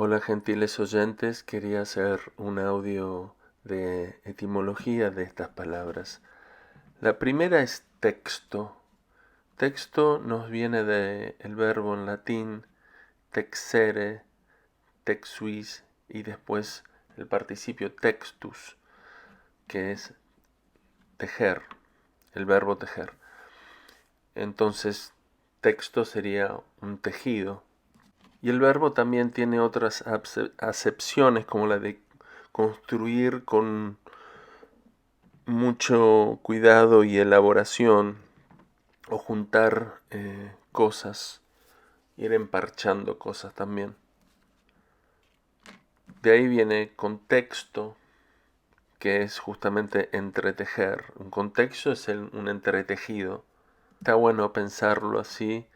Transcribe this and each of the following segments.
Hola gentiles oyentes, quería hacer un audio de etimología de estas palabras. La primera es texto. Texto nos viene del verbo en latín texere, texuis y después el participio textus, que es tejer, el verbo tejer. Entonces, texto sería un tejido. Y el verbo también tiene otras acepciones, como la de construir con mucho cuidado y elaboración, o juntar cosas, ir emparchando cosas también. De ahí viene contexto, que es justamente entretejer. Un contexto es un entretejido. Está bueno pensarlo así,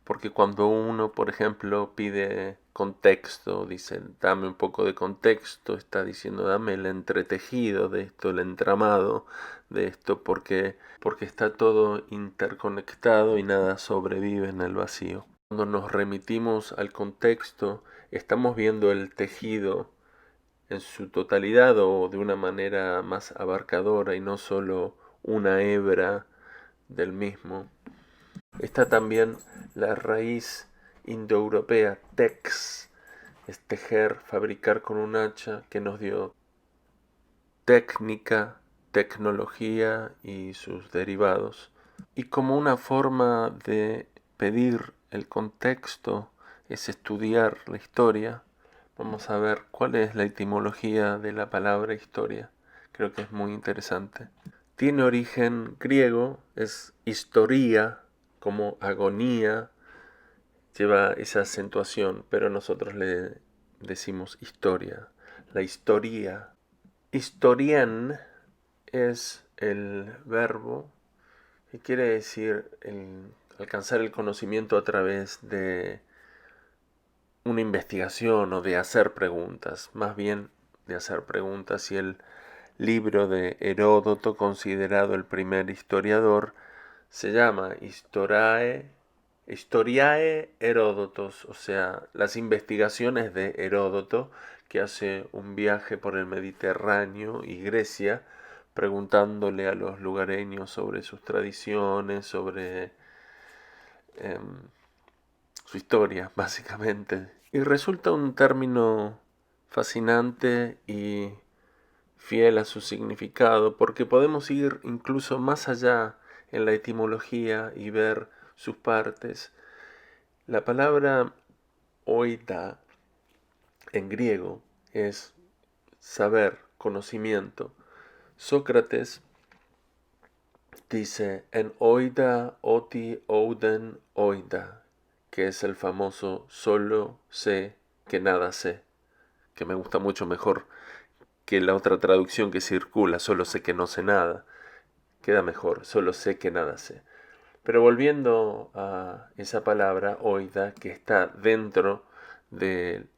porque cuando uno, por ejemplo, pide contexto, dice, dame un poco de contexto, está diciendo, dame el entretejido de esto, el entramado de esto, porque está todo interconectado y nada sobrevive en el vacío. Cuando nos remitimos al contexto, estamos viendo el tejido en su totalidad o de una manera más abarcadora y no solo una hebra del mismo. Está también la raíz indoeuropea tex, es tejer, fabricar con un hacha, que nos dio técnica, tecnología y sus derivados. Y como una forma de pedir el contexto es estudiar la historia, vamos a ver cuál es la etimología de la palabra historia. Creo que es muy interesante. Tiene origen griego, es historia, como agonía, lleva esa acentuación, pero nosotros le decimos historia. La historia. Historian es el verbo que quiere decir alcanzar el conocimiento a través de una investigación o de hacer preguntas, más bien de hacer preguntas, y el libro de Heródoto, considerado el primer historiador, se llama Historiae Heródotos, o sea, las investigaciones de Heródoto, que hace un viaje por el Mediterráneo y Grecia, preguntándole a los lugareños sobre sus tradiciones, sobre su historia, básicamente. Y resulta un término fascinante y fiel a su significado, porque podemos ir incluso más allá en la etimología y ver sus partes. La palabra oida en griego es saber, conocimiento. Sócrates dice en oida oti ouden oida, que es el famoso solo sé que nada sé, que me gusta mucho mejor que la otra traducción que circula, solo sé que no sé nada. Queda mejor, solo sé que nada sé. Pero volviendo a esa palabra oida, que está dentro de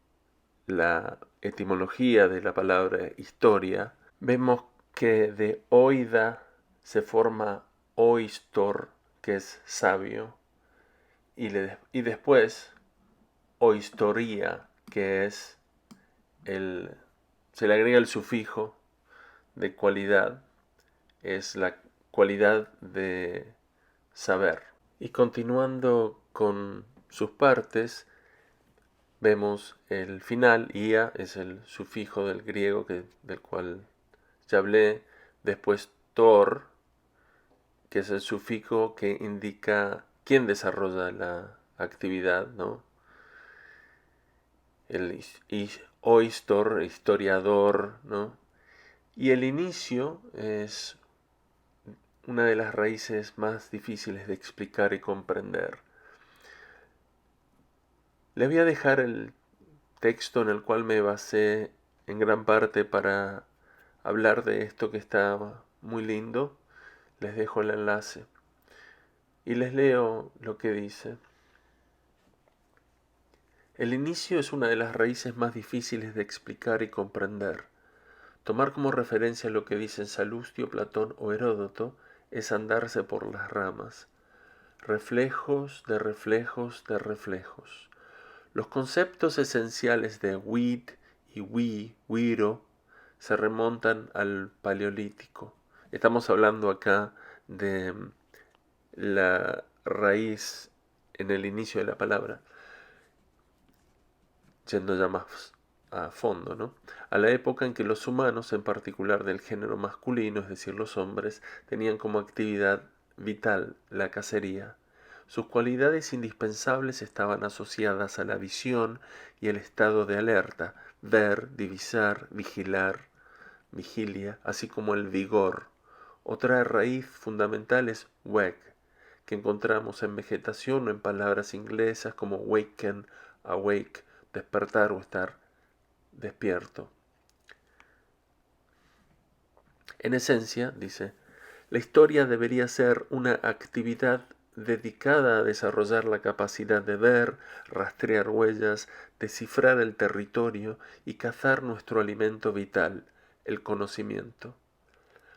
la etimología de la palabra historia, vemos que de oida se forma oistor, que es sabio, y después oistoría, que es se le agrega el sufijo de cualidad, es la cualidad de saber. Y continuando con sus partes, vemos el final, ia es el sufijo del griego del cual ya hablé, después tor, que es el sufijo que indica quién desarrolla la actividad, ¿no? El oistor, historiador, ¿no? Y el inicio es una de las raíces más difíciles de explicar y comprender. Les voy a dejar el texto en el cual me basé en gran parte para hablar de esto que está muy lindo. Les dejo el enlace y les leo lo que dice. El inicio es una de las raíces más difíciles de explicar y comprender. Tomar como referencia lo que dicen Salustio, Platón o Heródoto es andarse por las ramas. Reflejos de reflejos de reflejos. Los conceptos esenciales de wid y wiro, se remontan al Paleolítico. Estamos hablando acá de la raíz en el inicio de la palabra, yendo ya más a fondo, ¿no? A la época en que los humanos, en particular del género masculino, es decir, los hombres, tenían como actividad vital la cacería. Sus cualidades indispensables estaban asociadas a la visión y el estado de alerta, ver, divisar, vigilar, vigilia, así como el vigor. Otra raíz fundamental es weg, que encontramos en vegetación o en palabras inglesas como waken, awake, despertar o estar despierto. En esencia, dice, la historia debería ser una actividad dedicada a desarrollar la capacidad de ver, rastrear huellas, descifrar el territorio y cazar nuestro alimento vital, el conocimiento.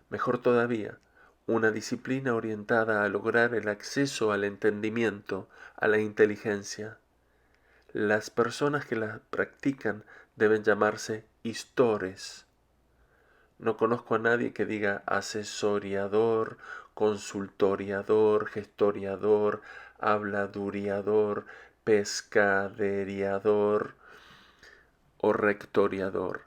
Mejor todavía, una disciplina orientada a lograr el acceso al entendimiento, a la inteligencia. Las personas que la practican deben llamarse histores. No conozco a nadie que diga asesoriador, consultoriador, gestoriador, habladuriador, pescaderiador o rectoriador.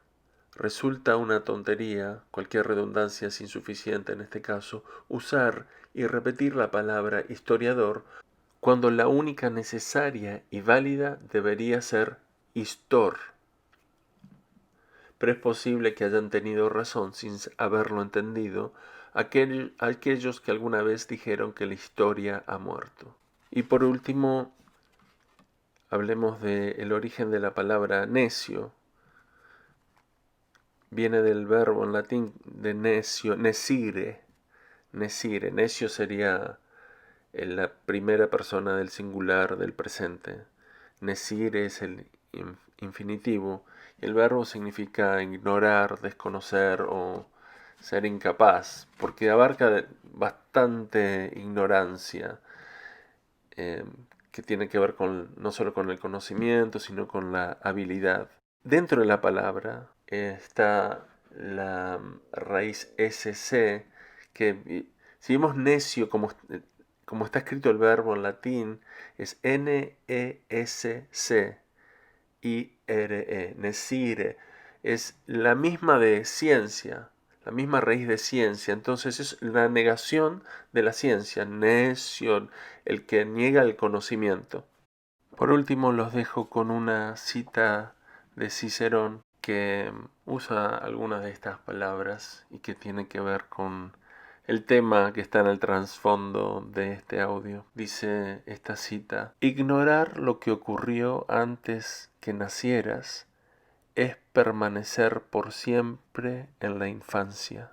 Resulta una tontería, cualquier redundancia es insuficiente en este caso, usar y repetir la palabra historiador cuando la única necesaria y válida debería ser histor. Pero es posible que hayan tenido razón sin haberlo entendido aquellos que alguna vez dijeron que la historia ha muerto. Y por último, hablemos del origen de la palabra necio. Viene del verbo en latín de necio, nescire. Nescire. Necio sería la primera persona del singular del presente. Nescire es el infinitivo. El verbo significa ignorar, desconocer o ser incapaz, porque abarca bastante ignorancia, que tiene que ver no solo con el conocimiento, sino con la habilidad. Dentro de la palabra está la raíz SC, que si vemos necio como está escrito el verbo en latín, es N-E-S-C-I-R-E, nescire. Es la misma de ciencia, la misma raíz de ciencia. Entonces es la negación de la ciencia, necio, el que niega el conocimiento. Por último, los dejo con una cita de Cicerón que usa algunas de estas palabras y que tiene que ver con el tema que está en el trasfondo de este audio. Dice esta cita: ignorar lo que ocurrió antes que nacieras es permanecer por siempre en la infancia.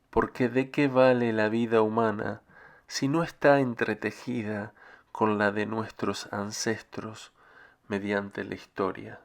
Porque ¿de qué vale la vida humana si no está entretejida con la de nuestros ancestros mediante la historia?